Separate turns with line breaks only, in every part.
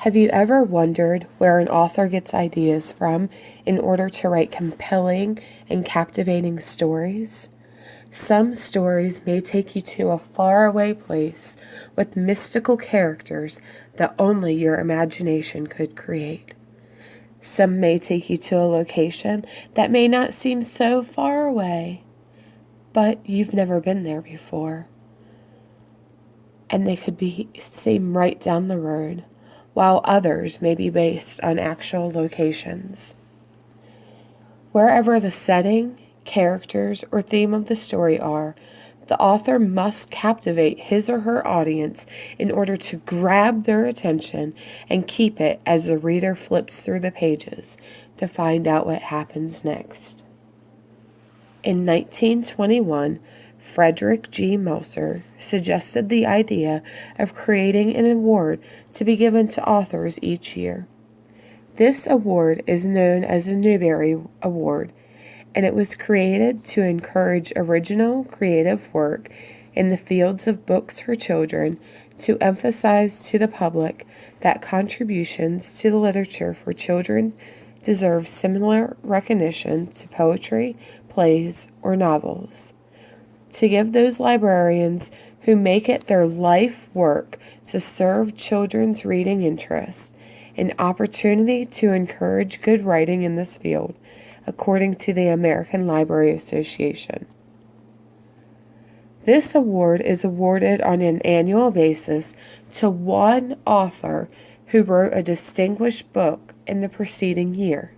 Have you ever wondered where an author gets ideas from in order to write compelling and captivating stories? Some stories may take you to a faraway place with mystical characters that only your imagination could create. Some may take you to a location that may not seem so far away, but you've never been there before. And they could seem right down the road, while others may be based on actual locations. Wherever the setting, characters, or theme of the story are, the author must captivate his or her audience in order to grab their attention and keep it as the reader flips through the pages to find out what happens next. In 1921, Frederick G. Meltzer suggested the idea of creating an award to be given to authors each year. This award is known as the Newbery Award, and it was created to encourage original creative work in the fields of books for children, to emphasize to the public that contributions to the literature for children deserve similar recognition to poetry, plays, or novels, to give those librarians who make it their life work to serve children's reading interest an opportunity to encourage good writing in this field, according to the American Library Association. This award is awarded on an annual basis to one author who wrote a distinguished book in the preceding year.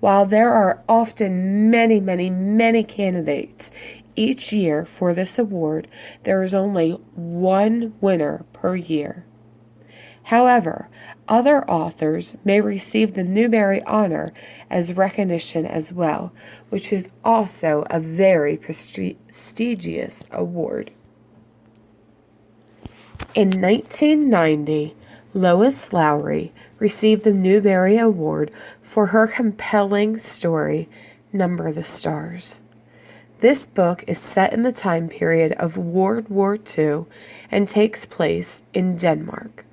While there are often many candidates each year for this award, there is only one winner per year. However, other authors may receive the Newbery honor as recognition as well, which is also a very prestigious award. In 1990, Lois Lowry received the Newbery Award for her compelling story, Number the Stars. This book is set in the time period of World War II and takes place in Denmark.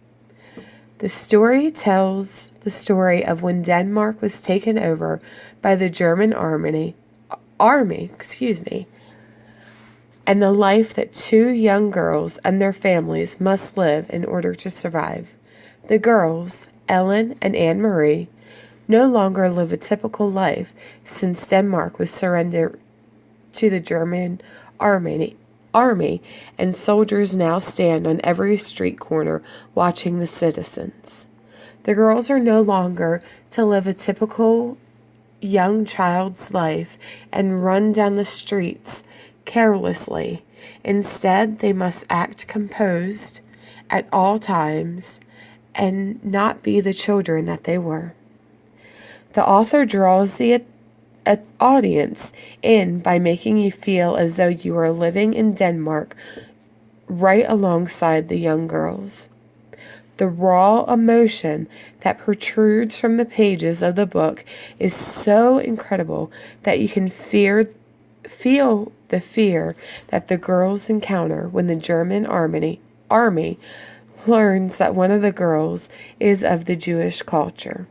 The story tells the story of when Denmark was taken over by the German army, and the life that two young girls and their families must live in order to survive. The girls, Ellen and Anne-Marie, no longer live a typical life since Denmark was surrendered to the German army, and soldiers now stand on every street corner watching the citizens. The girls are no longer to live a typical young child's life and run down the streets carelessly. Instead, they must act composed at all times and not be the children that they were. The author draws the audience in by making you feel as though you are living in Denmark right alongside the young girls. The raw emotion that protrudes from the pages of the book is so incredible that you can feel the fear that the girls encounter when the German army learns that one of the girls is of the Jewish culture.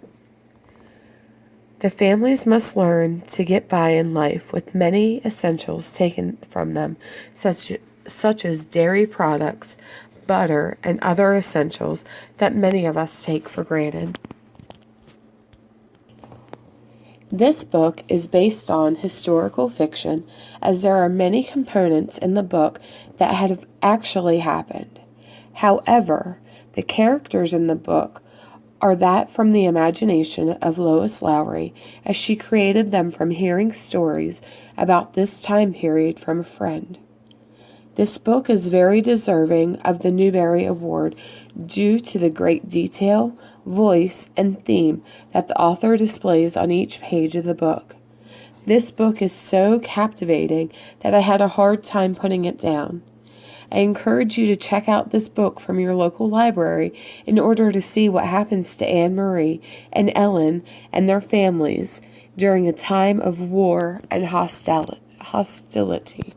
The families must learn to get by in life with many essentials taken from them, such as dairy products, butter, and other essentials that many of us take for granted. This book is based on historical fiction, as there are many components in the book that have actually happened. However, the characters in the book are that from the imagination of Lois Lowry, as she created them from hearing stories about this time period from a friend. This book is very deserving of the Newbery Award due to the great detail, voice, and theme that the author displays on each page of the book. This book is so captivating that I had a hard time putting it down. I encourage you to check out this book from your local library in order to see what happens to Anne-Marie and Ellen and their families during a time of war and hostility.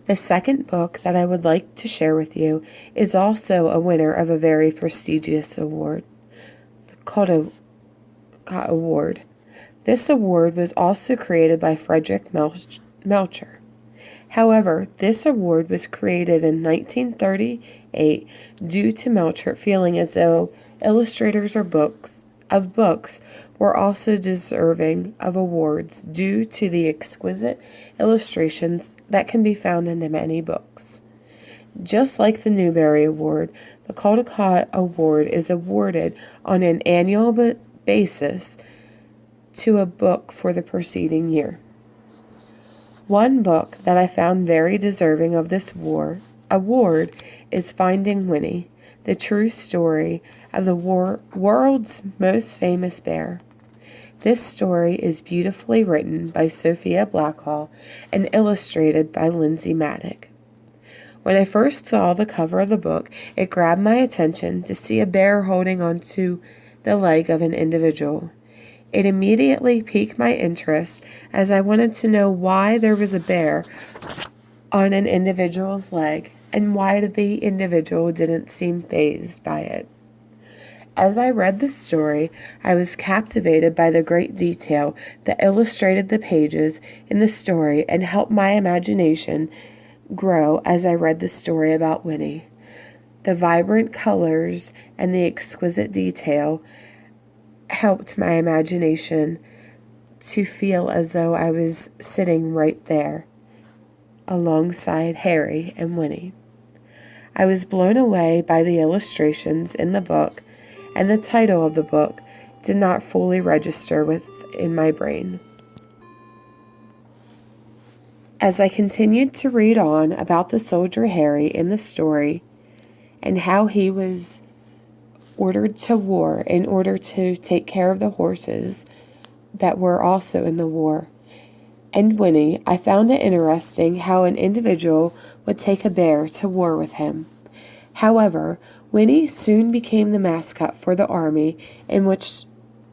The second book that I would like to share with you is also a winner of a very prestigious award, the Caldecott Award. This award was also created by Frederick Melcher. However, this award was created in 1938 due to Melcher feeling as though illustrators of books were also deserving of awards due to the exquisite illustrations that can be found in many books. Just like the Newberry Award, the Caldecott Award is awarded on an annual basis to a book for the preceding year. One book that I found very deserving of this award is Finding Winnie, the true story of the world's most famous bear. This story is beautifully written by Sophia Blackhall and illustrated by Lindsay Maddock. When I first saw the cover of the book, it grabbed my attention to see a bear holding onto the leg of an individual. It immediately piqued my interest as I wanted to know why there was a bear on an individual's leg and why the individual didn't seem fazed by it. As I read the story, I was captivated by the great detail that illustrated the pages in the story and helped my imagination grow as I read the story about Winnie. The vibrant colors and the exquisite detail helped my imagination to feel as though I was sitting right there alongside Harry and Winnie. I was blown away by the illustrations in the book, and the title of the book did not fully register within my brain. As I continued to read on about the soldier Harry in the story and how he was ordered to war in order to take care of the horses that were also in the war, and Winnie, I found it interesting how an individual would take a bear to war with him. However, Winnie soon became the mascot for the army in which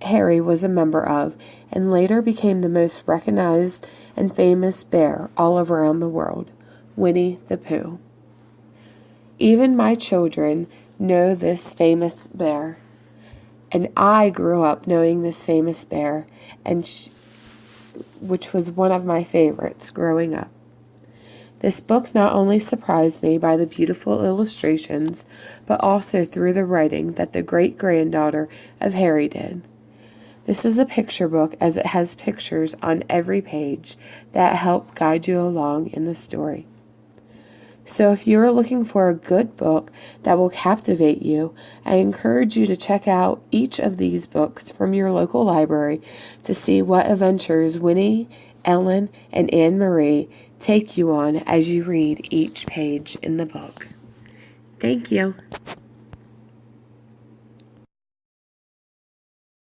Harry was a member of, and later became the most recognized and famous bear all around the world, Winnie the Pooh. Even my children know this famous bear, and I grew up knowing this famous bear, and which was one of my favorites growing up. This book not only surprised me by the beautiful illustrations, but also through the writing that the great-granddaughter of Harry did. This is a picture book as it has pictures on every page that help guide you along in the story. So if you're looking for a good book that will captivate you, I encourage you to check out each of these books from your local library to see what adventures Winnie, Ellen, and Anne-Marie take you on as you read each page in the book. Thank you.